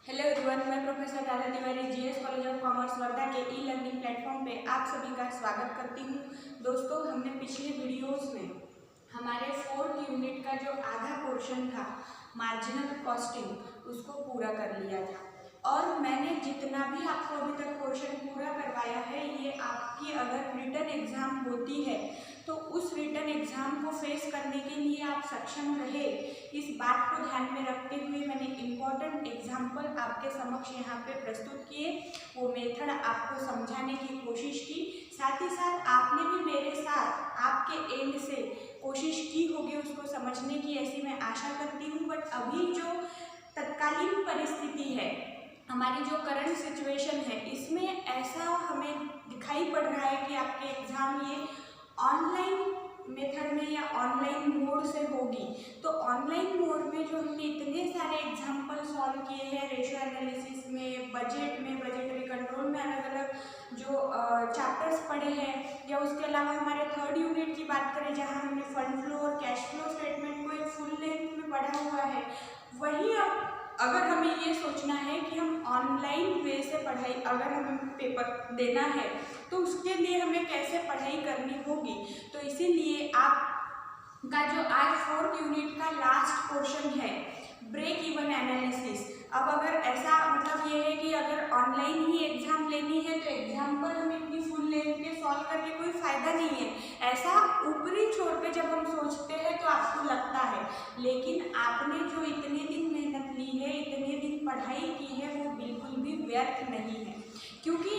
Hello everyone, मैं professor Radha Tiwari GS college of commerce Wardha के e learning platform पे आप सभी का स्वागत करती हूँ। दोस्तों, हमने पिछले वीडियोस में हमारे 4th यूनिट का जो आधा पोर्शन था मार्जिनल कॉस्टिंग, उसको पूरा कर लिया था। और मैंने जितना भी आपको अभी तक पोर्शन पूरा करवाया है, ये आपकी अगर रिटन एग्ज़ाम होती है तो उस रिटन एग्ज़ाम को फेस करने के लिए आप सक्षम रहे, इस बात को ध्यान में रखते हुए मैंने इम्पॉर्टेंट एग्जाम्पल आपके समक्ष यहाँ पे प्रस्तुत किए। वो मेथड आपको समझाने की कोशिश की, साथ ही साथ आपने भी मेरे साथ आपके एंड से कोशिश की होगी उसको समझने की, ऐसी मैं आशा करती हूँ। बट अभी जो तत्कालीन परिस्थिति है, हमारी जो करंट सिचुएशन है, इसमें ऐसा हमें दिखाई पड़ रहा है कि आपके एग्ज़ाम ये ऑनलाइन मेथड में या ऑनलाइन मोड से होगी। तो ऑनलाइन मोड में जो हमने इतने सारे एग्जाम्पल सॉल्व किए हैं रेशियो एनालिसिस में, बजट में, बजटरी कंट्रोल में, अलग अलग जो चैप्टर्स पढ़े हैं, या उसके अलावा हमारे 3rd यूनिट की बात करें जहां हमने फंड फ्लो और कैश फ्लो स्टेटमेंट को एक फुल लेंथ में पढ़ा हुआ है, वहीं अब अगर हमें ये सोचना है कि हम ऑनलाइन वे से पढ़ाई, अगर हमें पेपर देना है तो उसके लिए हमें कैसे पढ़ाई करनी होगी। तो इसीलिए आपका जो आज 4th यूनिट का लास्ट पोर्शन है ब्रेक इवन एनालिसिस, अब अगर ऐसा मतलब ये है कि अगर ऑनलाइन ही एग्जाम लेनी है तो एग्जाम्पल हम इतनी फुल लेंथ के सॉल्व करके कोई फ़ायदा नहीं है, ऐसा ऊपरी छोर पे जब हम सोचते हैं तो आपको लगता है। लेकिन आपने जो इतने दिन मेहनत ली है, इतने दिन पढ़ाई की है, वो बिल्कुल भी व्यर्थ नहीं है। क्योंकि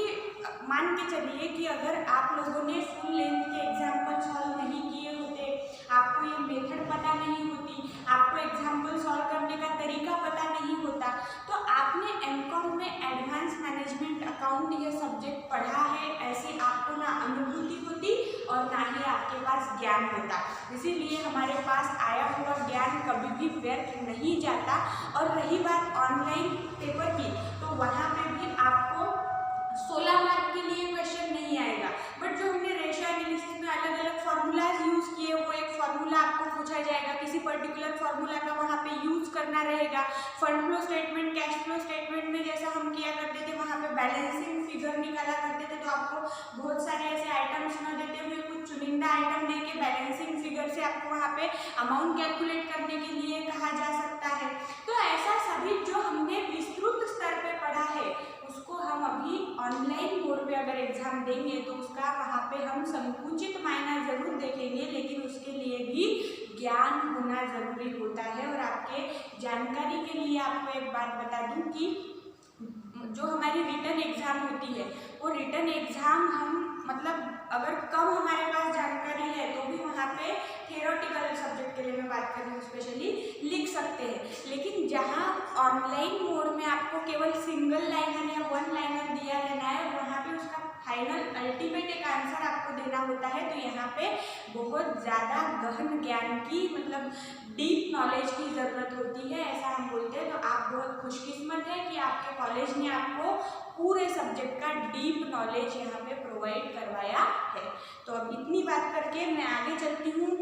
मान के चलिए कि अगर आप लोगों ने फुल लेंथ के एग्जाम्पल सॉल्व नहीं किए होते, आपको ये मेथड पता नहीं होती, आपको एग्जाम्पल सॉल्व करने का तरीका पता नहीं होता, तो आपने एमकॉम में एडवांस मैनेजमेंट अकाउंट ये सब्जेक्ट पढ़ा है, ऐसी आपको ना अनुभूति होती और ना ही आपके पास ज्ञान होता। इसीलिए हमारे पास आया हुआ ज्ञान कभी भी व्यर्थ नहीं जाता। और रही बात ऑनलाइन पेपर की, तो वहाँ पे भी आपको 16 मार्क के लिए क्वेश्चन नहीं आएगा, बट जो हमने रेशियो एनालिसिस में अलग अलग फार्मूलाज यूज़ किए, वो एक फार्मूला आपको पूछा जाएगा, किसी पर्टिकुलर फार्मूला का वहाँ पे यूज़ करना रहेगा। Fund flow statement, cash flow statement में जैसा हम किया करते थे, वहाँ पे बैलेंसिंग फिगर निकाला करते थे, तो आपको बहुत सारे ऐसे आइटम्स न देते हुए कुछ चुनिंदा आइटम दे के बैलेंसिंग फिगर से आपको वहाँ पे अमाउंट कैलकुलेट करने के लिए कहा जा सकता है। तो ऐसा सभी जो हमने विस्तृत स्तर पर पढ़ा है, उसको हम अभी ऑनलाइन मोड पे अगर एग्जाम देंगे तो उसका वहाँ पे हम संकुचित मायना जरूर देखेंगे, लेकिन उसके लिए भी ज्ञान होना जरूरी होता है। और आपके जानकारी के लिए आपको एक बात बता दूं कि जो हमारी रिटन एग्जाम होती है, वो रिटन एग्जाम हम मतलब अगर कम हमारे पास जानकारी है तो भी वहाँ पे थियोरेटिकल सब्जेक्ट के लिए मैं बात कर रही हूँ स्पेशली, लिख सकते हैं। लेकिन जहाँ ऑनलाइन मोड में आपको केवल सिंगल लाइनर या 1 लाइनर दिया रहना है, वहाँ पे उसका फाइनल अल्टीमेट एक आंसर आपको देना होता है, तो यहाँ पे बहुत ज़्यादा गहन ज्ञान की मतलब डीप नॉलेज की ज़रूरत होती है, ऐसा हम बोलते हैं। तो आप बहुत खुशकिस्मत हैं कि आपके कॉलेज ने आपको पूरे सब्जेक्ट का डीप नॉलेज यहाँ पे प्रोवाइड करवाया है। तो अब इतनी बात करके मैं आगे चलती हूँ।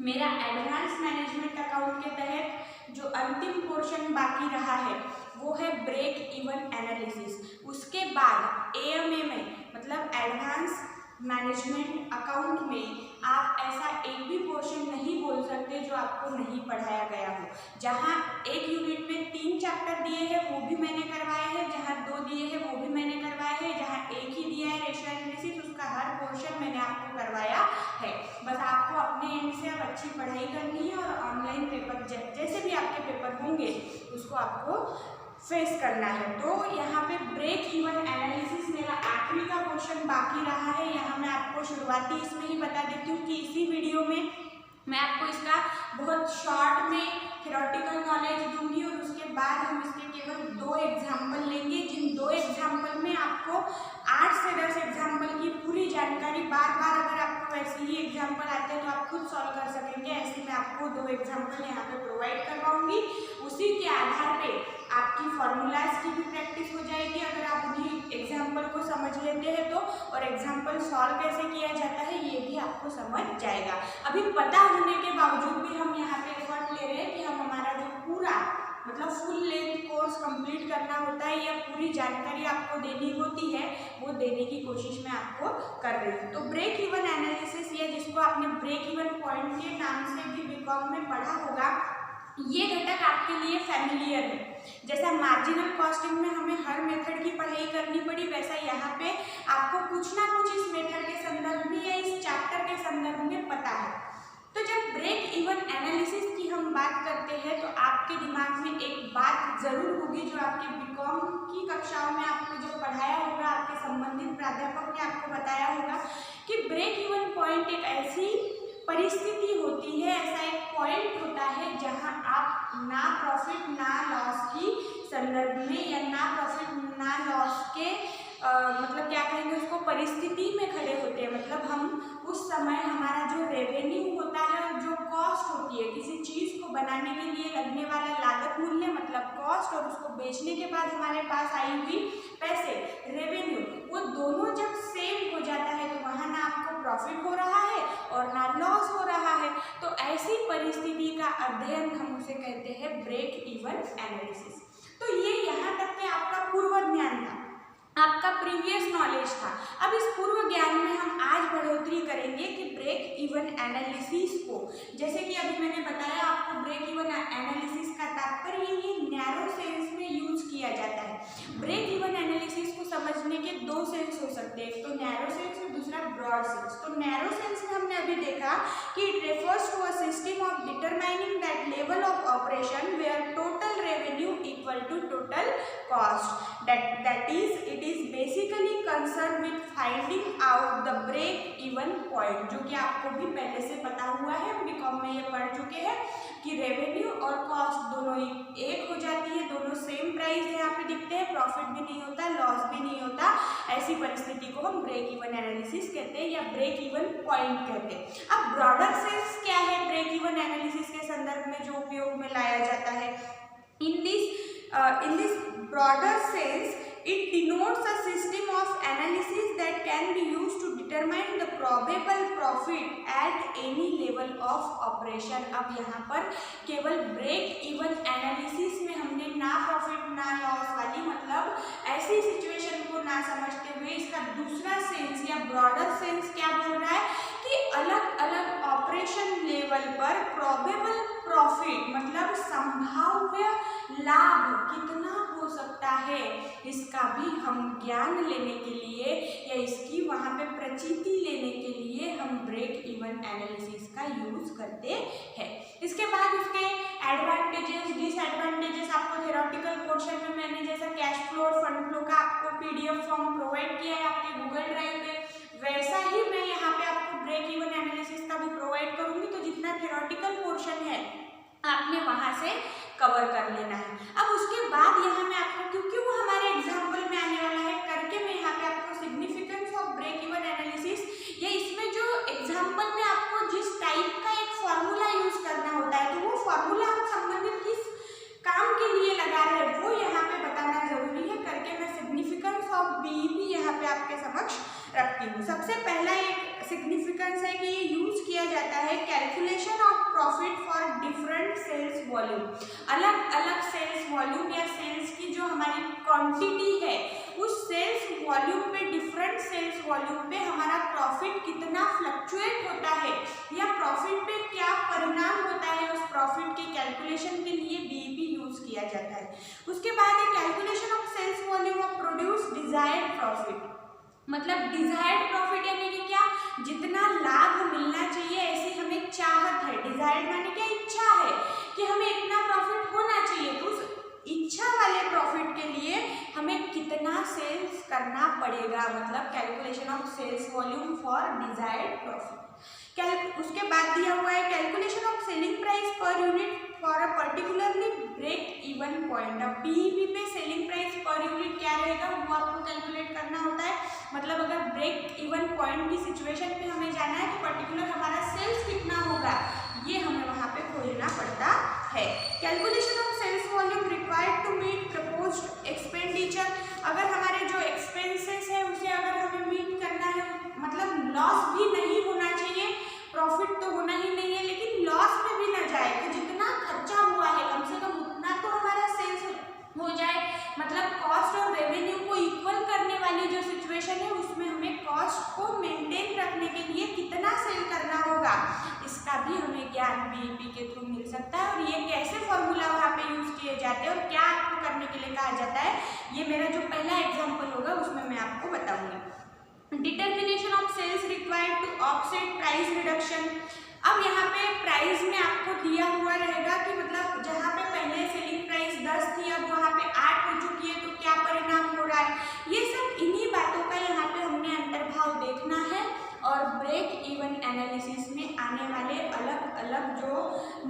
मेरा एडवांस मैनेजमेंट अकाउंट के तहत जो अंतिम पोर्शन बाकी रहा है वो है ब्रेक इवन एनालिसिस। उसके बाद एएमए में मतलब एडवांस मैनेजमेंट अकाउंट में आप ऐसा एक भी पोर्शन नहीं बोल सकते जो आपको नहीं पढ़ाया गया हो। जहाँ एक यूनिट में 3 चैप्टर दिए हैं वो भी मैंने करवाए हैं, जहाँ 2 दिए हैं वो भी मैंने करवाए हैं, जहाँ एक ही दिया है रेशियो एनालिसिस, उसका हर पोर्शन मैंने आपको करवाया है। बस आपको अपने एंड से अब अच्छी पढ़ाई करनी है और ऑनलाइन पेपर जैसे भी आपके पेपर होंगे उसको आपको फेस करना है। तो यहाँ पे ब्रेक इवन एनालिसिस मेरा आखिरी का क्वेश्चन बाकी रहा है। यहाँ मैं आपको शुरुआती इसमें ही बता देती हूँ कि इसी वीडियो में मैं आपको इसका बहुत शॉर्ट में थ्योरेटिकल नॉलेज दूंगी और उसके बाद हम इसके केवल 2 एग्जाम्पल लेंगे, जिन 2 एग्जाम्पल में आपको 8 से 10 एग्जाम्पल की पूरी जानकारी बार बार अगर आपको ऐसे ही एग्जाम्पल आते हैं तो आप खुद सॉल्व कर सकेंगे। ऐसे मैं आपको 2 एग्जाम्पल यहाँ पे प्रोवाइड करवाऊंगी, उसी के आधार पे आपकी फॉर्मूलाज की भी प्रैक्टिस हो जाएगी अगर आप उन्हीं एग्जाम्पल को समझ लेते हैं तो, और एग्जाम्पल सॉल्व कैसे किया जाता है ये भी आपको समझ जाएगा। अभी पता होने के बावजूद भी हम यहाँ पे एफर्ट ले रहे हैं कि हम हमारा जो पूरा मतलब फुल लेंथ कोर्स कंप्लीट करना होता है या पूरी जानकारी आपको देनी होती है, वो देने की कोशिश मैं आपको कर रही हूँ। तो ब्रेक इवन एनालिसिस, या जिसको आपने ब्रेक इवन पॉइंट के नाम से भी बीकॉम में पढ़ा होगा, ये घटक आपके लिए फैमिलियर है। जैसा मार्जिनल कॉस्टिंग में हमें हर मेथड की पढ़ाई करनी पड़ी, वैसा यहाँ पे आपको कुछ ना कुछ इस मेथड के संदर्भ में या इस चैप्टर के संदर्भ में पता है। तो जब ब्रेक इवन एनालिसिस की हम बात करते हैं तो आपके दिमाग में एक बात जरूर होगी जो आपके बीकॉम की कक्षाओं में आपको जो पढ़ाया होगा, आपके संबंधित प्राध्यापक ने आपको बताया होगा कि ब्रेक इवन पॉइंट एक ऐसी परिस्थिति होती है, ऐसा एक पॉइंट होता है जहां आप ना प्रॉफिट ना लॉस की संदर्भ में या ना प्रॉफिट ना लॉस के मतलब क्या कहेंगे उसको, परिस्थिति में खड़े होते हैं। मतलब हम उस समय हमारा जो रेवेन्यू होता है और जो कॉस्ट होती है, किसी चीज़ को बनाने के लिए लगने वाला लागत मूल्य मतलब कॉस्ट, और उसको बेचने के बाद हमारे पास आई हुई पैसे रेवेन्यू, वो दोनों जब सेम हो जाता है तो वहाँ ना आपको प्रॉफिट हो रहा है और ना लॉस हो रहा है। तो ऐसी परिस्थिति का अध्ययन हम उसे कहते हैं ब्रेक इवन एनालिसिस। तो ये यहाँ तक के आपका पूर्व ज्ञान था, आपका प्रीवियस नॉलेज था। अब इस पूर्व ज्ञान में हम आज बढ़ोतरी करेंगे कि ब्रेक इवन एनालिसिस को, जैसे कि अभी मैंने बताया आपको ब्रेक इवन एनालिसिस का तात्पर्य ये नैरो सेंस में यूज किया जाता है। ब्रेक इवन एनालिसिस को समझने के दो सेंस हो सकते हैं, एक तो नैरो सेंस और दूसरा ब्रॉड सेंस। तो नैरो सेंस में हमने अभी देखा कि it refers to a system of determining that level of operation where total revenue equal to total cost, that is it is basically concerned with finding out the break even point, जो कि आपको भी पहले से पता हुआ है, BCom में ये पढ़ चुके हैं कि रेवेन्यू और कॉस्ट दोनों एक हो जाती है, दोनों सेम प्राइस यहाँ पे दिखते हैं, प्रॉफिट भी नहीं होता, लॉस भी नहीं होता। ऐसी परिस्थिति को हम ब्रेक इवन एनालिसिस कहते हैं या ब्रेक इवन पॉइंट कहते हैं। अब ब्रॉडर सेंस क्या है ब्रेक इवन एनालिसिस के संदर्भ में जो उपयोग में लाया जाता है? In this broader sense, it denotes a system of analysis that can be used to determine the probable profit at any level of operation। अब यहाँ पर केवल ब्रेक इवन एनालिसिस में हमने ना प्रॉफिट ना लॉस वाली मतलब ऐसी सिचुएशन को ना समझते हुए इसका दूसरा सेंस या ब्रॉडर सेंस क्या बोल रहा है कि अलग अलग ऑपरेशन लेवल पर प्रोबेबल प्रॉफिट मतलब संभाव्य लाभ कितना हो सकता है, इसका भी हम ज्ञान लेने के लिए या इसकी वहाँ पे प्रचिति लेने के लिए हम ब्रेक इवन एनालिसिस का यूज करते हैं। इसके बाद उसके एडवांटेजेस डिसएडवांटेजेस आपको थ्योरेटिकल पोर्शन में मैंने जैसा कैश फ्लो और फंड फ्लो का आपको पीडीएफ फॉर्म प्रोवाइड किया है आपके गूगल ड्राइव पे, वैसा ही मैं यहाँ पे आपको ब्रेक इवन एनालिसिस का भी प्रोवाइड करूँगी। तो जितना थ्योरेटिकल पोर्शन है आपने वहाँ से कवर कर लेना है। अब उसके बाद यहाँ मैं आपको, क्योंकि वो हमारे एग्जाम्पल में आने वाला है करके, मैं यहाँ पे आपको significance of break even analysis या इसमें जो एग्जाम्पल में आपको जिस टाइप का एक फॉर्मूला यूज करना होता है तो वो फॉर्मूला हम संबंधित किस काम के लिए लगा रहे हैं वो यहाँ पे बताना जरूरी है करके मैं सिग्निफिकेंस ऑफ बीईपी यहाँ पे आपके समक्ष रखती हूँ। सबसे पहला एक सिग्निफिकेंस है कि ये यूज किया जाता है calculation of profit for different cells volume. अलग अलग सेल्स वॉल्यूम या सेल्स की जो हमारी क्वांटिटी है उस सेल्स वॉल्यूम पे, डिफरेंट सेल्स वॉल्यूम पे हमारा प्रॉफिट कितना फ्लक्चुएट होता है या प्रॉफिट पे क्या परिणाम होता है, उस प्रॉफिट के कैलकुलेशन के लिए बीईपी यूज किया जाता है। उसके बाद calculation of sales volume of produce desired profit, मतलब डिजायर्ड प्रॉफिट यानी कि क्या, जितना लाभ मिलना चाहिए ऐसी हमें चाहत है। डिजायर्ड माने क्या, इच्छा है कि हमें इतना प्रॉफिट होना चाहिए, तो उस इच्छा वाले प्रॉफिट के लिए हमें कितना सेल्स करना पड़ेगा, मतलब calculation of sales volume for desired profit. उसके बाद दिया हुआ है calculation of selling price per unit for a particularly break even point. अब बीईपी पे सेलिंग प्राइस पर यूनिट क्या रहेगा वो आपको कैलकुलेट करना होता है। मतलब अगर ब्रेक इवन पॉइंट की सिचुएशन पे हमें जाना है तो पर्टिकुलर हमारा सेल्स कितना होगा ये हमें वहाँ पे खोजना पड़ता है। Calculation of sales volume required to meet proposed expenditure, अगर हमारे जो एक्सपेंसेस है उसे अगर हमें मीट करना है, मतलब लॉस भी नहीं होना चाहिए, प्रॉफिट तो होना ही नहीं है लेकिन लॉस में भी ना जाए, तो जितना खर्चा हुआ है कम से कम उतना तो हमारा ज्ञान बीईपी के थ्रू मिल सकता है और ये कैसे फॉर्मूला वहाँ पे यूज किए जाते हैं और क्या आपको करने के लिए कहा जाता है, ये मेरा जो पहला एग्जाम्पल होगा उसमें मैं आपको बताऊंगी। Determination of sales required to offset price reduction. अब यहाँ पे प्राइस में आपको दिया हुआ रहेगा कि मतलब जहाँ पे पहले सेलिंग प्राइस 10 थी अब वहाँ पे 8 हो चुकी है, तो क्या परिणाम हो रहा है, ये सब इन्हीं बातों का यहाँ पे हमने अंतर्भाव देखना है। और ब्रेक इवन एनालिसिस में आने वाले अलग अलग जो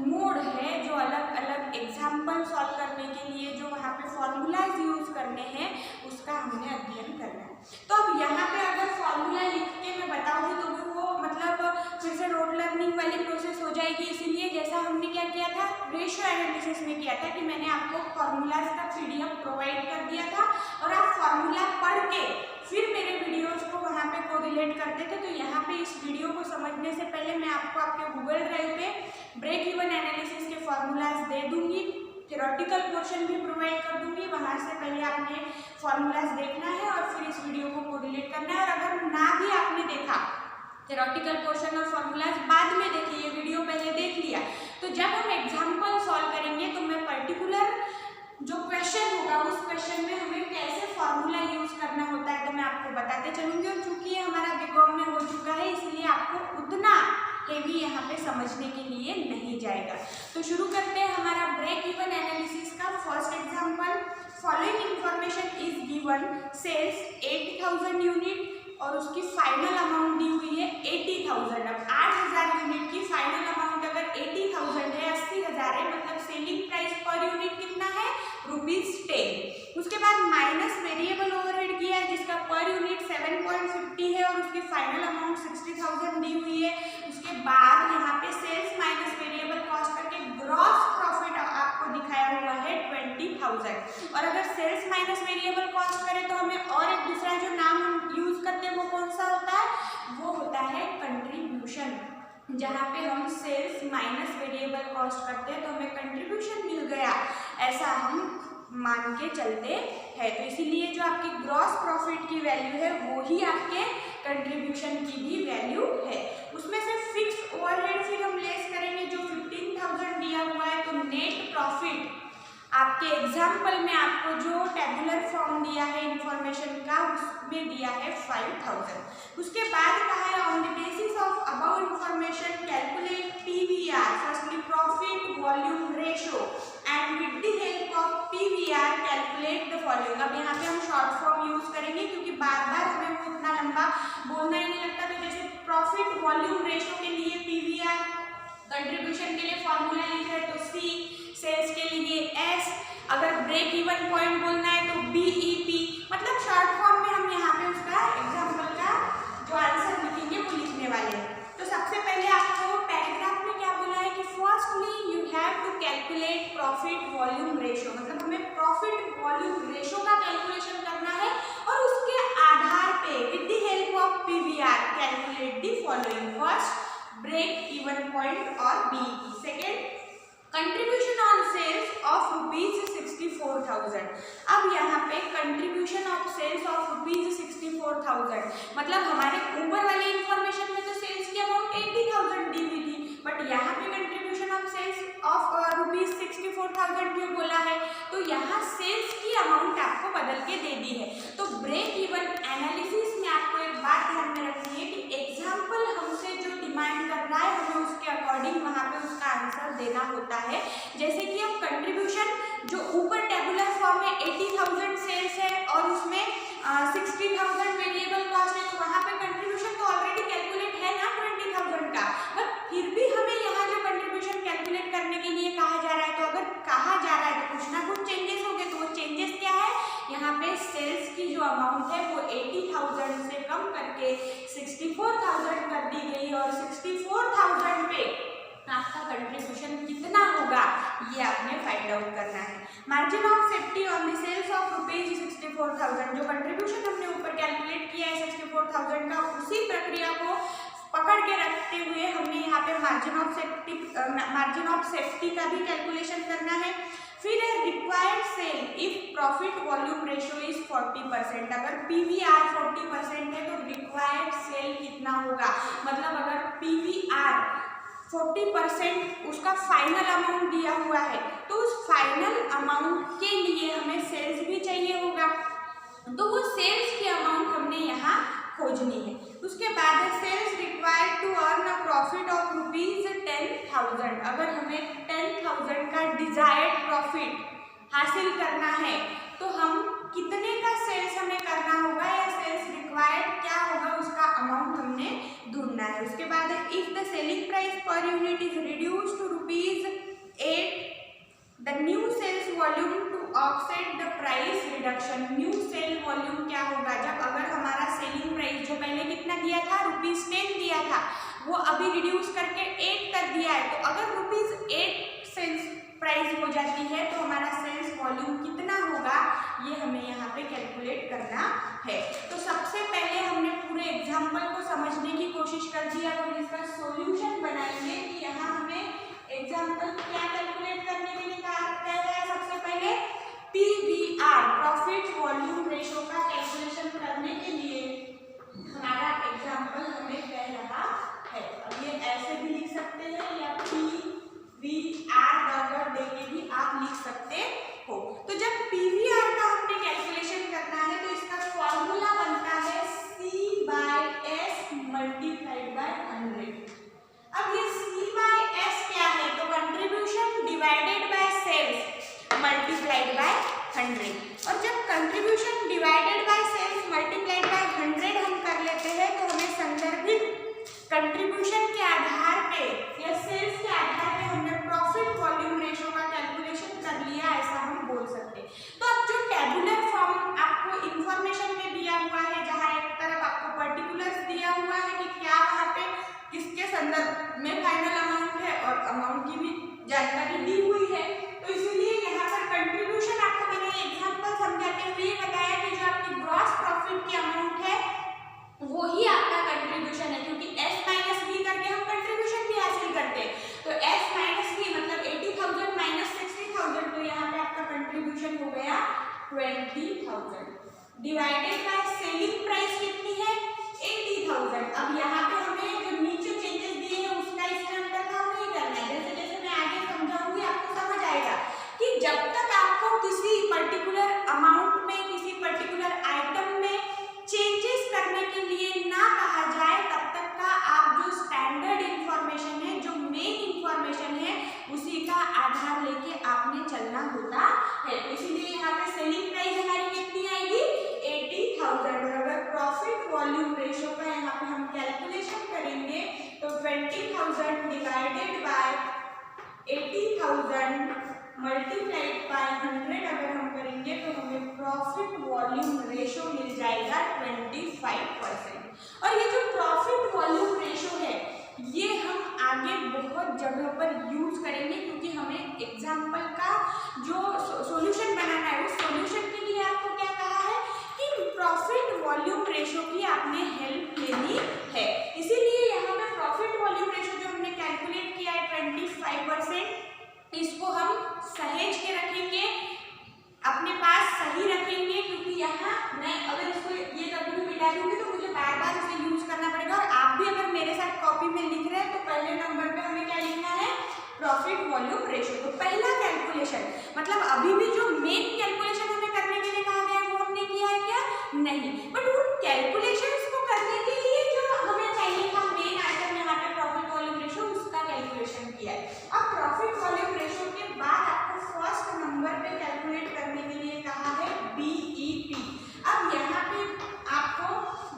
मोड है, जो अलग अलग एग्जाम्पल सॉल्व करने के लिए जो वहाँ पे फॉर्मूलाज यूज करने हैं, उसका हमने अध्ययन करना है। तो अब यहाँ पे अगर फॉर्मूला लिख के मैं बताऊँगी तो वो मतलब फिर से रोड लर्निंग वाली प्रोसेस हो जाएगी। इसीलिए जैसा हमने क्या किया था रेशियो एनालिसिस में किया था कि मैंने आपको फॉर्मूलाज का PDF प्रोवाइड कर दिया था और आप फॉर्मूला पढ़ के फिर मेरे वीडियोस को वहाँ पे कोरिलेट करते थे। तो यहाँ पे इस वीडियो को समझने से पहले मैं आपको आपके गूगल ड्राइव पे ब्रेक इवन एनालिसिस के फॉर्मूलाज दे दूंगी, थ्योरेटिकल पोर्शन भी प्रोवाइड कर दूंगी। वहाँ से पहले आपने फॉर्मूलाज देखना है और फिर इस वीडियो को कोरिलेट करना है। और अगर ना भी आपने देखा थ्योरेटिकल पोर्शन और फॉर्मूलाज बाद में देखिए, ये वीडियो पहले देख लिया, तो जब हम एग्जाम्पल सॉल्व करेंगे तो मैं पर्टिकुलर जो क्वेश्चन होगा उस क्वेश्चन में हमें कैसे फॉर्मूला यूज करना होता है तो मैं आपको बताते चलूंगी। और चूंकि ये हमारा बीकॉम में हो चुका है इसलिए आपको उतना हेवी यहाँ पे समझने के लिए नहीं जाएगा। तो शुरू करते हैं हमारा ब्रेक इवन एनालिसिस का first example. Following information is given, sales 80,000 unit और उसकी फाइनल अमाउंट दी हुई है 80,000। अब 8,000 यूनिट की फाइनल अमाउंट अगर 80,000 है, 80,000 है, मतलब सेलिंग प्राइस पर यूनिट कितना है ₹10। उसके बाद माइनस वेरिएबल ओवरहेड किया है जिसका पर यूनिट 7.50 है और उसकी फाइनल अमाउंट 60,000 दी हुई है। उसके बाद यहाँ पे सेल्स माइनस वेरिएबल कॉस्ट करके ग्रॉस प्रॉफिट आपको दिखाया हुआ है 20,000। और अगर सेल्स माइनस वेरिएबल कॉस्ट करें तो हमें और एक दूसरा जो नाम हम यूज करते हैं वो कौन सा होता है, वो होता है कंट्रीब्यूशन। जहाँ पे हम सेल्स माइनस वेरिएबल कॉस्ट करते हैं तो हमें कंट्रीब्यूशन मिल गया, ऐसा हम मान के चलते हैं। तो इसीलिए जो आपकी ग्रॉस प्रॉफिट की वैल्यू है वो ही आपके कंट्रीब्यूशन की भी वैल्यू है। उसमें से फिक्स ओवरहेड फिर हम लेस करेंगे जो 15,000 दिया हुआ है। तो नेट प्रॉफिट आपके एग्जाम्पल में आपको जो टेबुलर फॉर्म दिया है इंफॉर्मेशन का उसमें दिया है 5,000। उसके बाद कहा है on the basis of above information calculate PVR, firstly profit volume ratio and with the help of PVR calculate the following. अब यहाँ पे हम शॉर्ट फॉर्म यूज करेंगे क्योंकि बार बार हमें वो इतना लंबा बोलना ही नहीं लगता। तो जैसे प्रॉफिट वॉल्यूम रेशो के लिए PVR, कंट्रीब्यूशन के लिए फॉर्मूला लिख रहे तो C, सेल्स के लिए S, अगर ब्रेक इवन पॉइंट बोलना है तो BEP। मतलब शॉर्ट फॉर्म में हम यहाँ पे उसका एग्जाम्पल का जो आंसर लिखेंगे वो लिखने वाले हैं। तो सबसे पहले आपको पैराग्राफ में क्या बोला है कि firstly you have to calculate profit volume ratio, मतलब हमें प्रॉफिट वॉल्यूम रेशो का कैलकुलेशन करना है और उसके आधार पे with the help of PVR calculate the following. First break even point और BEP। Second contribution on sales of ₹64,000। अब यहाँ पे कंट्रीब्यूशन ऑफ सेल्स ऑफ ₹64,000 मतलब हमारे ऊपर वाले इंफॉर्मेशन में तो सेल्स की अमाउंट 80,000 दी हुई थी, बट यहाँ पे कंट्रीब्यूशन ऑफ सेल्स ऑफ ₹64,000 क्यों बोला है, तो यहाँ सेल्स की अमाउंट आपको बदल के दे दी है। तो ब्रेक इवन एनालिसिस में आपको एक बात ध्यान में रखनी है कि एग्जाम्पल हमसे जो डिमांड कर रहा है हमें उसके अकॉर्डिंग वहाँ पे उसका आंसर देना होता है। जैसे कि अब कंट्रीब्यूशन जो ऊपर टेबुलर फॉर्म में 80,000 सेल्स है और उसमें 60,000 वेरिएबल कॉस्ट है, तो वहाँ पे कंट्रीब्यूशन तो ऑलरेडी कैलकुलेट है ना 20,000 का, बट फिर भी हमें यहाँ जो कंट्रीब्यूशन कैलकुलेट करने के लिए कहा जा रहा है, तो अगर कहा जा रहा है तो कुछ ना कुछ चेंजेस होंगे। तो वो चेंजेस क्या है, यहाँ पे सेल्स की जो अमाउंट है वो 80,000 से कम करके 64,000 कर दी गई और 64,000 पे आपका कंट्रीब्यूशन कितना होगा ये आपने फाइंड आउट करना है। Margin of safety on the sales of ₹64,000, जो कंट्रीब्यूशन हमने ऊपर कैलकुलेट किया है 64,000 का, उसी प्रक्रिया को पकड़ के रखते हुए हमने यहाँ पे मार्जिन ऑफ सेफ्टी का भी कैलकुलेशन करना है। फिर है required sale if profit volume ratio is 40%। अगर PVR 40% है तो रिक्वायर्ड सेल कितना होगा, मतलब अगर PVR 40% उसका फाइनल अमाउंट दिया हुआ है, तो उस फाइनल अमाउंट के लिए हमें सेल्स भी चाहिए होगा, तो वो सेल्स की अमाउंट हमने यहाँ खोजनी है। उसके बाद है sales required to earn a profit of ₹10,000। अगर हमें 10,000 का डिजायर्ड प्रॉफिट हासिल करना है तो हम कितने का सेल्स हमें करना होगा या सेल्स रिक्वायर्ड क्या होगा उसका अमाउंट हमने ढूंढना है। उसके बाद है if the selling price per unit is reduce to ₹8, the new sales volume to offset the price reduction. New sale volume क्या होगा, जब अगर हमारा सेलिंग प्राइस जो पहले कितना दिया था ₹10 दिया था वो अभी रिड्यूस करके 8 कर दिया है, तो अगर ₹8 सेल्स प्राइस हो जाती है तो हमारा सेल्स वॉल्यूम कितना होगा ये हमें यहाँ पे कैलकुलेट करना है। तो सबसे पहले हमने पूरे एग्जाम्पल को समझने की कोशिश कर दी, अब हम इसका सॉल्यूशन बनाएंगे कि यहाँ हमें एग्जाम्पल क्या कैलकुलेट करने के लिए कहा है। सबसे पहले PVR प्रॉफिट वॉल्यूम रेशो का कैलकुलेशन करने के लिए हमारा एग्जाम्पल हमें कह रहा है। अब ये ऐसे भी लिख सकते हैं या PVR डॉलर देके भी आप लिख सकते हो। तो जब PVR का हमने कैलकुलेशन करना है तो इसका फॉर्मूला बनता है C/S मल्टीप्लाइड बाय 100। अब ये C/S क्या है, तो contribution divided by sales multiplied by 100। और जब contribution divided by sales multiplied by 100 हम कर लेते हैं तो हमें संदर्भित कंट्रीब्यूशन के आधार पे या सेल्स के आधार पे हमने प्रॉफिट वॉल्यूम रेशो का कैलकुलेशन कर लिया, ऐसा हम बोल सकते हैं। तो अब जो टेबुलर फॉर्म आपको इंफॉर्मेशन में दिया हुआ है, जहाँ एक तरफ आपको पर्टिकुलर्स दिया हुआ है कि क्या वहाँ पे किसके संदर्भ में फाइनल अमाउंट है और अमाउंट की भी जानकारी दी हुई है, तो इसीलिए यहाँ पर कंट्रीब्यूशन आपको मैंने एग्जाम्पल समझाते हुए बताया कि जो आपकी ग्रॉस प्रॉफिट की अमाउंट है वो ही आपका कंट्रीब्यूशन है, क्योंकि S-V करके हम कंट्रीब्यूशन भी हासिल करते हैं। तो S-V मतलब 80,000 माइनस 60,000, तो यहाँ पे आपका कंट्रीब्यूशन हो गया 20,000 डिवाइडेड बाय सेलिंग प्राइस कितनी है 80,000। अब यहाँ पे हमें जो नीचे चेंजेस दिए हैं उसका इसमें अंतर्भाव नहीं करना है। जैसे जैसे मैं आगे समझाऊंगी आपको समझ आएगा कि जब तक आपको किसी पर्टिकुलर अमाउंट में किसी पर्टिकुलर आइटम में चेंजेस करने के लिए ना कहा जाए तब तक का आप जो स्टैंडर्ड इंफॉर्मेशन है, जो मेन इंफॉर्मेशन है, उसी का आधार लेके आपने चलना होता है। तो इसीलिए यहाँ पे सेलिंग प्राइस हमारी कितनी आएगी 80,000। और अगर प्रॉफिट वॉल्यूम रेशो का यहाँ पे हम कैलकुलेशन करेंगे तो 20,000 डिवाइडेड बाय 80,000 मल्टीप्लाइड बाय 100 अगर हम करेंगे तो हमें प्रॉफिट वॉल्यूम रेशो मिल जाएगा 25%। और ये जो प्रॉफिट वॉल्यूम रेशो है ये हम आगे बहुत जगह पर यूज करेंगे, क्योंकि हमें एग्जाम्पल का जो सॉल्यूशन बनाना है उस सॉल्यूशन के लिए आपको क्या कहा है कि प्रॉफिट वॉल्यूम रेशो की आपने हेल्प लेनी है। इसीलिए यहाँ पे प्रॉफिट वॉल्यूम रेशो जो हमने कैलकुलेट किया है 25%, इसको हम सहेज के रखेंगे, अपने पास सही रखेंगे, क्योंकि यहाँ मैं अगर इसको ये कभी भी मिटा दूंगी तो मुझे बार बार इसे यूज करना पड़ेगा। और आप भी अगर मेरे साथ कॉपी में लिख रहे हैं तो पहले नंबर पे हमें क्या लिखना है प्रॉफिट वॉल्यूम रेशो। तो पहला कैलकुलेशन मतलब अभी भी जो मेन कैलकुलेशन हमें करने के लिए कहा गया है वो हमने किया है क्या नहीं, बट उन कैलकुलेशंस को करने के लिए जो हमें चाहिए था मेन आइटम यहाँ पे प्रॉफिट वॉल्यूम रेशो उसका कैलकुलेशन किया है। अब प्रॉफिट वॉल्यूम रेशो के बाद आपको फर्स्ट नंबर पे कैलकुलेट करने के लिए कहा है BEP। अब यहाँ पे आपको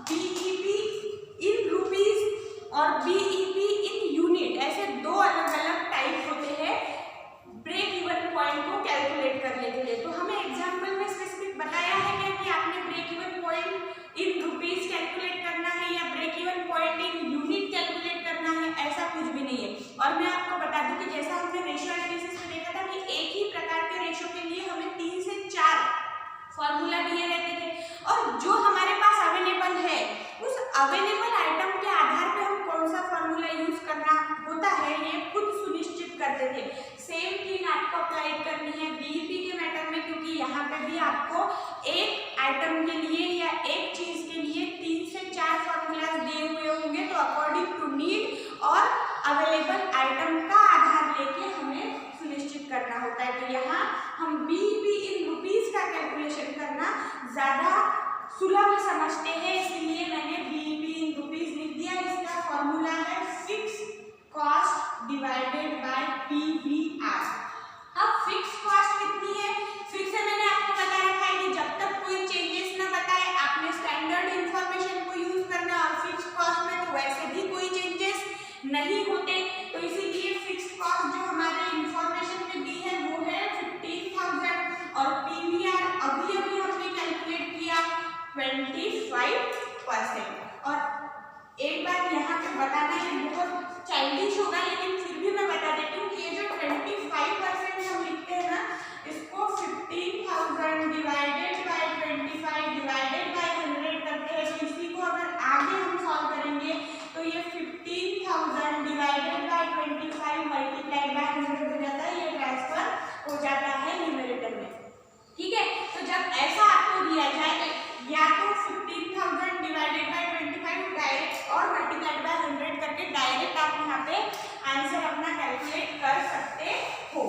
BEP इन रुपीज और BEP इन यूनिट ऐसे दो अलग अलग टाइप होते हैं ब्रेक इवन पॉइंट को कैलकुलेट करने के लिए। तो हमें एग्जाम्पल में स्पेसिफिक बताया है क्या कि आपने break even point in rupees calculate करना है या break even point in unit calculate करना है, ऐसा कुछ भी नहीं है। और मैं आपको बता दूं कि जैसा हमने रेशियो एनालिसिस में देखा था कि एक ही प्रकार के रेशियो के लिए हमें 3 से 4 फॉर्मूला दिए रहते थे, और जो हमारे पास अवेलेबल है उस अवेलेबल आइटम के आधार पे हम कौन सा फॉर्मूला यूज करना होता है ये खुद सुनिश्चित करते थे। सेम चीज आपको अप्लाई करनी है BEP के मैटर में, क्योंकि यहाँ पे भी आपको एक आइटम के लिए या एक चीज के लिए 3 से 4 फॉर्मूलाज दिए हुए होंगे। तो अकॉर्डिंग टू नीड और अवेलेबल बीईपी इन रुपीज का कैलकुलेशन करना ज़्यादा सुलभ समझते हैं, इसलिए मैंने बीईपी इन रुपीज लिख दिया। इसका फॉर्मूला है fix cost divided by PVR. अब फिक्स कॉस्ट कितनी है? फिर से मैंने आपको बता रखा है कि जब तक कोई चेंजेस ना बताए आपने स्टैंडर्ड इंफॉर्मेशन को यूज करना, और फिक्स कॉस्ट में तो वैसे भी कोई चेंजेस नहीं होते, तो इसीलिए फिक्स कॉस्ट जो हमारे इंफॉर्मेशन में दी है वो है 15,000 और पीवीआर अभी अभी हमने कैलकुलेट किया 25%। और एक बात यहाँ पे बताना है, बहुत चाइल्डिश होगा लेकिन फिर भी मैं बता देती हूँ कि ये जो 25% हम लिखते हैं ना, इसको 15,000 डिवाइडेड बाय 25 डिवाइडेड बाय 100 करते हैं। तो इसी को अगर आगे हम सॉल्व करेंगे तो ये 15,000 डिवाइडेड बाय 25 मल्टीप्लाइड बाय 100 हो जाता है, ये ट्रांसफर हो जाता है न्यूमरेटर में। ठीक है, तो जब ऐसा आपको दिया जाए या तो 15,000 डिवाइडेड बाय 25 डायरेक्ट और मल्टीप्लाइड बाय 100 करके डायरेक्ट आप यहाँ पे आंसर अपना कैलकुलेट कर सकते हो।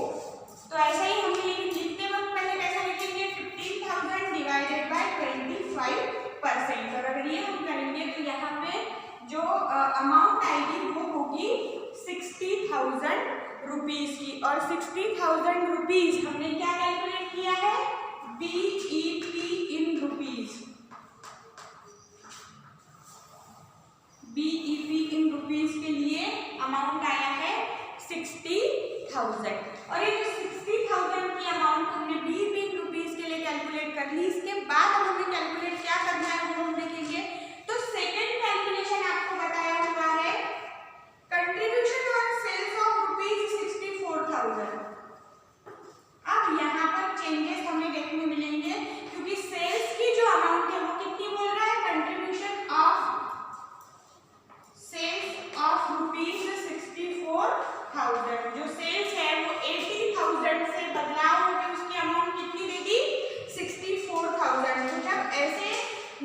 तो ऐसा ही हम लिखते वक्त पहले कैसा लिखेंगे 15,000 डिवाइडेड बाय 25%। और अगर ये हम करेंगे तो यहाँ पे जो अमाउंट आएगी वो होगी 60,000 रुपीज की। और 60,000 रुपीज हमने क्या कैलकुलेट किया है? BEP in rupees. BEP in rupees के लिए अमाउंट आया है 60,000। और ये जो 60,000 की अमाउंट हमने बीईपी इन रुपीज के लिए कैलकुलेट कर ली, इसके बाद हमें कैलकुलेट क्या करना है वो हम देखेंगे। तो सेकेंड कैलकुलेशन आपको बताया हुआ है contribution on sales of rupees 64,000। अब यहाँ पर चेंजेस हमें देखने मिलेंगे क्योंकि सेल्स की जो अमाउंट है वो कितनी बोल रहा है? Contribution of sales of rupees 64,000। जो सेल्स है वो 80,000 से बदलाव होकर उसकी अमाउंट कितनी देगी? 64,000। तो जब ऐसे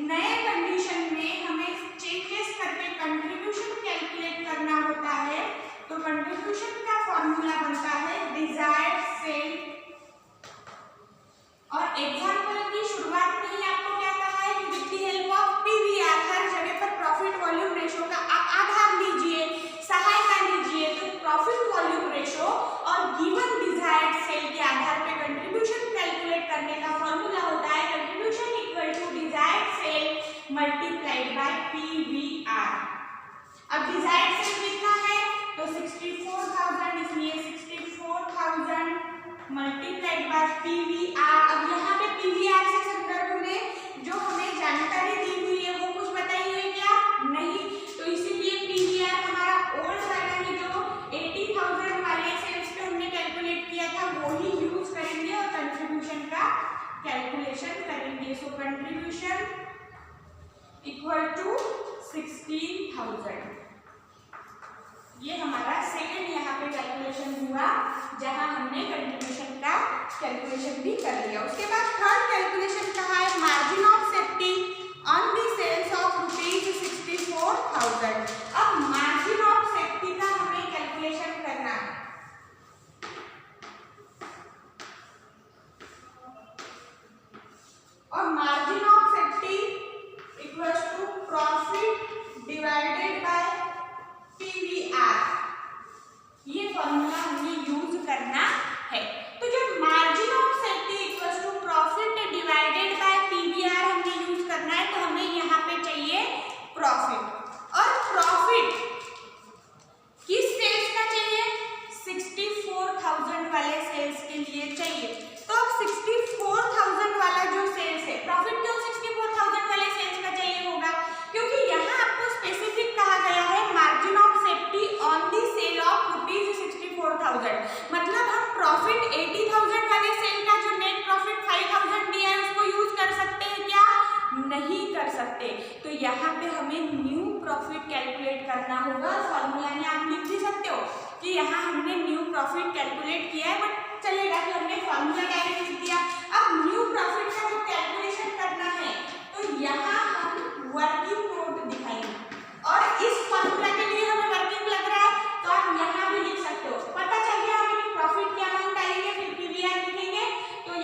नए कंडीशन में हमें चेंजेस करके कंट्रीब्यूशन कैलकुलेट करना होता है तो कंट्रीब्यूशन का फॉर्मूला बनता है डिजायर्ड सेल। और एग्जांपल की शुरुआत में ही आपको क्या कहा है कि with the help of PVR हर जगह पर प्रॉफिट वॉल्यूम रेशो का आप आधार लीजिए, सहायता लीजिए। तो प्रॉफिट वॉल्यूम रेशो और गिवन डिजायर्ड सेल के आधार पे कंट्रीब्यूशन कैलकुलेट करने का फॉर्मूला होता है contribution equal to desired sale multiplied by PVR. अब डिजायर्ड सेल कितना है? तो 64,000, इसलिए 64,000 मल्टीप्लाइड बाय पीवीआर। अब यहाँ पे पीवीआर से संदर्भ में जो हमें जानकारी दी हुई है वो कुछ बताई हुई है क्या? नहीं। तो इसीलिए पीवीआर हमारा ओल्ड वाला ही जो 80,000 वाले सेल्स पे हमने कैलकुलेट किया था वो ही यूज करेंगे और कंट्रीब्यूशन का कैलकुलेशन करेंगे। सो कंट्रीब्यूशन इक्वल टू 16,000। ये हमारा सेकंड यहाँ पे कैलकुलेशन हुआ जहाँ हमने कंट्रीब्यूशन का कैलकुलेशन भी कर लिया। उसके बाद थर्ड कैलकुलेशन कहा है margin of safety on the sales of rupees 64,000। अब मार्जिन ऑफ सेफ्टी का हमें कैलकुलेशन करना है। और margin of safety equals to profit divided by PVR. ये फॉर्मूला हमें यूज करना है। तो जब margin of safety equals to profit divided by PVR हमें यूज करना है तो हमें यहाँ पे चाहिए प्रॉफिट। और प्रॉफिट किस सेल्स का चाहिए? 64,000 वाले सेल्स के लिए चाहिए। तो अब 64,000 वाला जो सेल्स है, प्रॉफिट क्यों 64,000 वाले सेल्स का चाहिए होगा? क्योंकि यहाँ आपको स्पेसिफिक कहा गया है margin of safety on the sale of rupees 64,000। मतलब हम प्रॉफिट 80,000 वाले सेल का जो नेट प्रॉफिट 5,000 दिया है उसको यूज कर सकते हैं क्या? नहीं कर सकते। तो यहाँ पे हमें न्यू प्रॉफिट कैलकुलेट करना होगा। फॉर्मूला में आप लिख भी सकते हो कि यहाँ हमने न्यू प्रॉफिट कैलकुलेट किया है, बट चलेगा कि हमने फॉर्मूला डायरेक्ट लिख दिया। अब न्यू प्रॉफिट का जो कैलकुलेशन करना है तो यहाँ हम वर्किंग नोट दिखाएंगे। और इस फॉर्मूला के लिए हमें वर्किंग लग रहा है तो आप यहाँ भी लिख सकते हो। पता चल गया हमें प्रॉफिट की अमाउंट आएगी, फिर पीवीआर लिखेंगे तो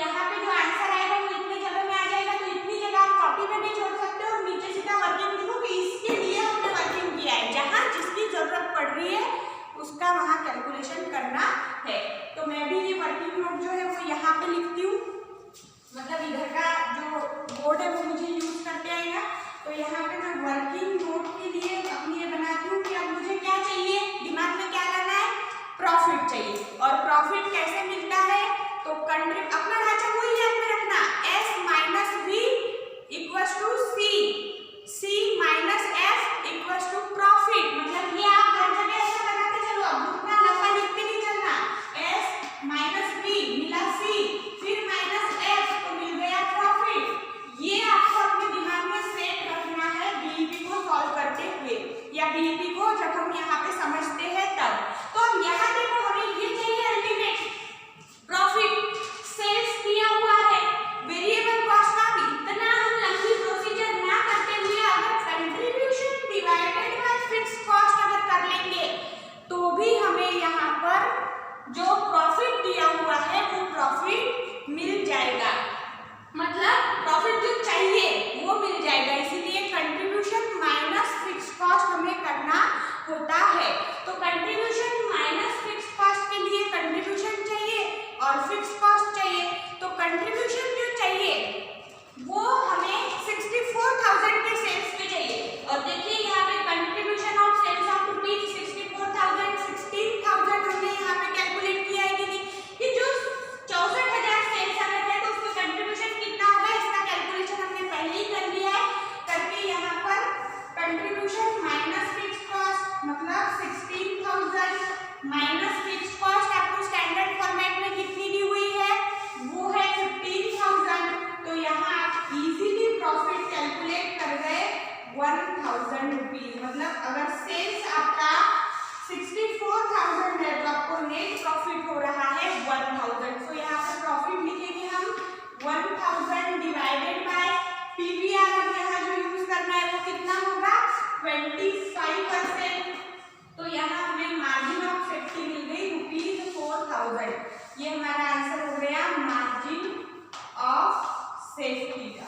सेफ्टी का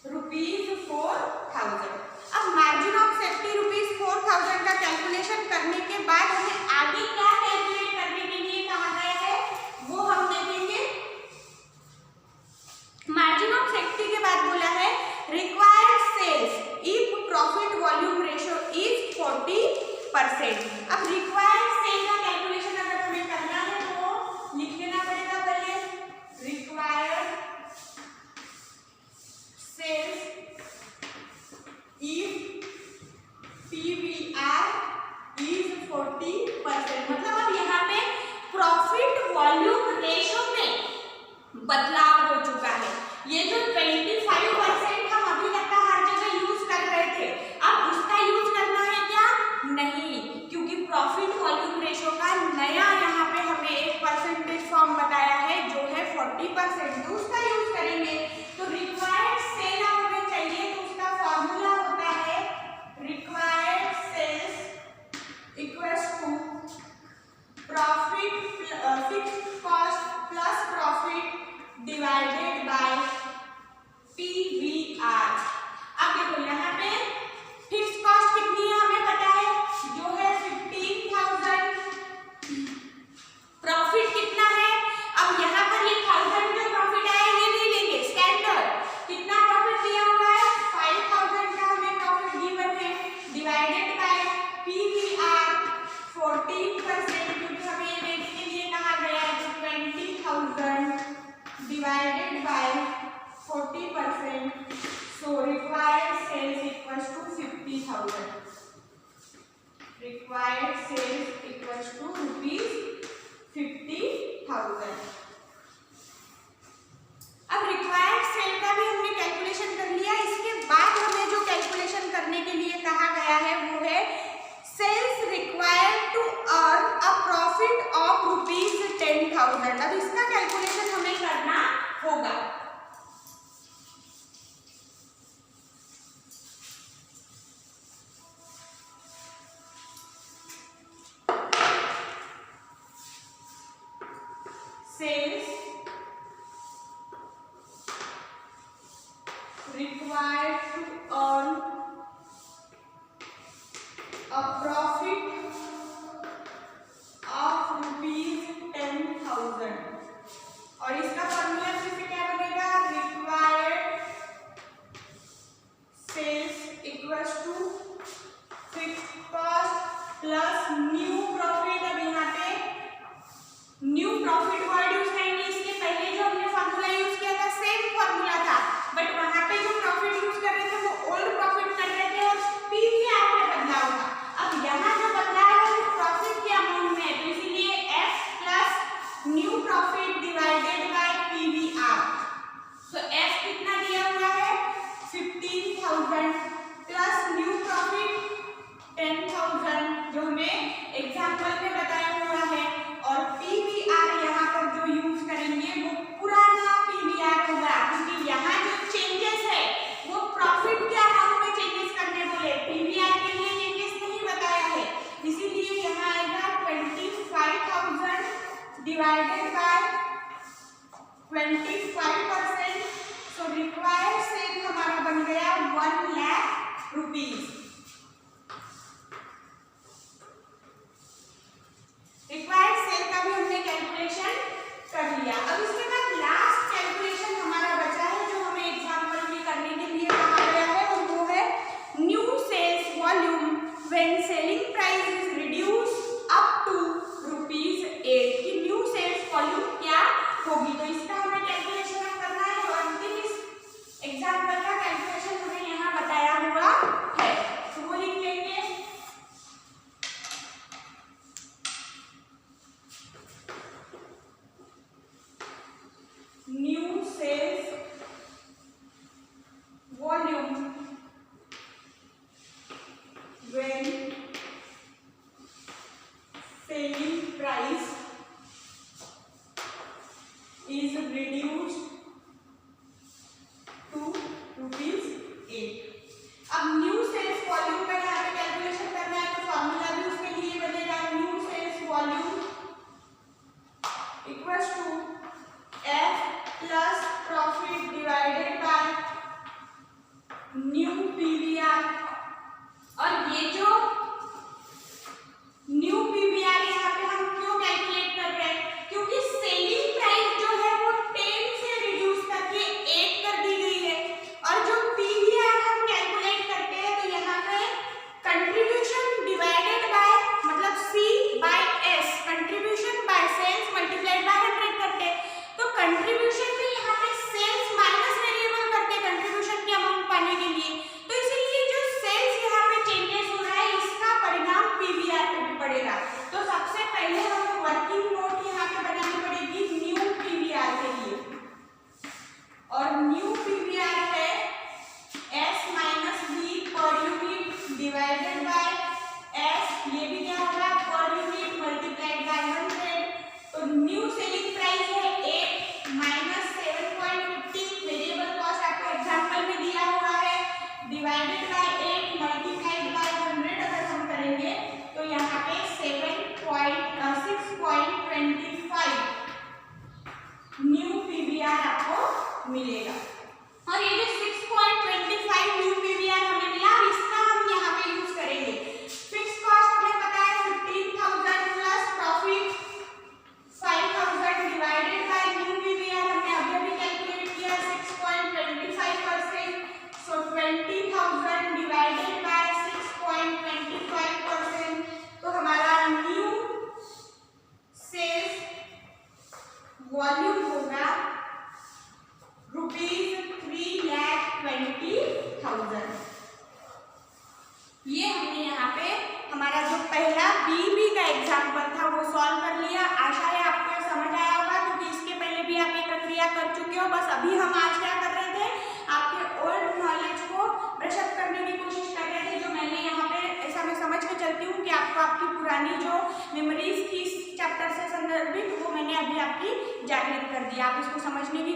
₹4,000। अब मार्जिन ऑफ सेफ्टी ₹4,000 का कैलकुलेशन करने के बाद हमें आगे क्या कैलकुलेट करने के लिए कहा गया है वो हम देखेंगे। मार्जिन ऑफ सेफ्टी के बाद बोला है required sales if profit volume ratio is 40%। अब रिक्वायर्ड सेल का कैलकुलेशन अगर हमें करना है तो लिख लेना पड़ेगा पहले required sales if PVR is 40%। मतलब अब यहाँ पे प्रॉफिट वॉल्यूम रेशो में बदलाव हो चुका है। ये जो 25% हम अभी तक हर जगह यूज कर रहे थे अब उसका यूज करना है क्या? नहीं, क्योंकि प्रॉफिट वॉल्यूम रेशो का नया यहाँ पे हमें एक परसेंटेज फॉर्म बताया है जो है 40%, तो उसका यूज करेंगे। तो रिक्वायर्ड सेल हमें चाहिए तो उसका फॉर्मूला होता है required sales equals to profit fixed cost plus profit divided by PVR। अब देखो यहाँ पे फिक्स्ड कॉस्ट कितनी है हमें पता है जो है 15,000। प्रॉफिट कितना है? अब यहाँ पर ये 1000 जो प्रॉफिट आया ये नहीं लेंगे, स्टैंडर्ड कितना प्रॉफिट दिया हुआ है 5000 का हमें प्रॉफिट गिवन है डिवाइडेड बाय PVR 14%, क्योंकि हमें ये लेने के लिए कहा गया है 20,000 divided by 40%, so required sales equals to 50,000। required sales equals to ₹50,000। अब रिक्वायर्ड सेल का भी हमने कैलकुलेशन कर लिया। इसके बाद हमें जो कैलकुलेशन करने के लिए कहा गया है वो है sales required to earn a profit of ₹10,000। अब इसका कैलकुलेशन हमें करना होगा। Sales required to earn a profit of ₹10,000 और इसका फॉर्मूला फिर से क्या बनेगा required sales equals to fixed cost plus new profit. अब यहाँ पे न्यू प्रॉफिट वर्ड यूज करेंगे, इसके पहले जो हमने फॉर्मूला यूज किया था सेम फॉर्मूला था बट वहां पे जो प्रॉफिट यूज कर रहे थे वो ओल्ड प्रॉफिट कर रहे थे और PVR में बदलाव था। अब यहाँ जो बदलाव है वो प्रॉफिट के अमाउंट में है तो इसीलिए F plus new profit divided by PVR। So F कितना दिया हुआ है 15,000 प्लस न्यू प्रॉफिट 10,000 जो हमें एग्जाम्पल में बताया हुआ है और PVR यहाँ पर जो यूज करेंगे वो पुराना PVR होगा क्योंकि यहाँ जो चेंजेस है वो प्रॉफिट के अमाउंट में चेंजेस करने बोले, PVR के लिए चेंजेस नहीं बताया है, इसीलिए यहाँ आएगा 25,000 divided by 25%। So required sale हमारा बन गया 1,00,000 रुपीज। रिक्वायर्ड सेल का भी हमने कैलकुलेशन कर लिया। अब इसके बाद लास्ट कैलकुलेशन हमारा बचा है जो हमें एग्जांपल में करने के लिए कहा गया है और वो है new sales volume when selling price is reduce up to ₹8 की न्यू सेल्स वॉल्यूम क्या होगी। तो इसका हमें कैलकुलेशन करना है जो अंतिम इस एग्जांपल का कैलकुलेशन हमें यहाँ बताया हुआ है तो वो लिख लेंगे new sales volume when selling price is reduced to ₹8। अब न्यू सेल्स वॉल्यूम का यहाँ पे कैलकुलेशन करना है तो फॉर्मूला भी उसके लिए बनेगा new sales volume equals to F new PVR. और ये जो न्यू पीवीआर यहाँ पे हम क्यों कैलकुलेट कर रहे हैं, क्योंकि सेलिंग प्राइस जो है वो 10 से रिड्यूस करके 8 कर दी गई है। और जो पीवीआर हम कैलकुलेट करते हैं तो यहाँ पे कंट्रीब्यूशन डिवाइडेड बाय मतलब C by S, contribution by sales multiplied by 100 करते हैं। तो कंट्रीब्यूशन में यहाँ पे सेल्स माइनस वेरिएबल करते हैं कंट्रीब्यूशन की अमाउंट पाने के लिए, तो इसीलिए जो सेल्स यहाँ पे चेंजेस हो रहा है इसका परिणाम पीवीआर पे भी पड़ेगा। तो सबसे पहले हमें वर्किंग नोट यहाँ पे बनानी पड़ेगी न्यू पीवीआर के लिए, और न्यू पीवीआर है S minus B per unit divided by S, ये भी क्या होगा पर यूनिट मल्टीप्लाइड बाय 100। तो न्यू सेलिंग प्राइस है 8 माइनस 7.50, वेरिएबल कॉस्ट आपको एग्जांपल में दिया हुआ है, डिवाइडेड बाय 8 मल्टीप्लाइड बाय 100 अगर हम करेंगे तो यहाँ पे 6.25 न्यू पीवीआर आपको मिलेगा। और ये जो 6.25 न्यू पीवीआर हमें मिला, इसका हम यहाँ पे यूज करेंगे। फिक्स कॉस्ट हमें पता है 15,000 plus profit 5,000 divided by new PVR हमने अभी कैलकुलेट किया 6.25%, सो 20,000 डिवाइडेड बाय 6.25%, तो हमारा न्यू सेल्स वॉल्यूम होगा ₹3,20,000। ये हमने यहाँ पे हमारा जो पहला बीबी का एग्जाम्पल था वो सॉल्व कर लिया। आशा है आपको ये समझ आया होगा, क्योंकि इसके पहले भी आप ये प्रक्रिया कर चुके हो। बस अभी हम आज क्या कर रहे थे, आपके ओल्ड नॉलेज को ब्रशअप करने की कोशिश कर रहे थे। जो मैंने यहाँ पे ऐसा मैं समझ के चलती हूँ कि आपको आपकी पुरानी जो मेमोरीज थी इस चैप्टर से संदर्भित, वो मैंने अभी आपकी जागृत कर दिया। आप इसको समझने की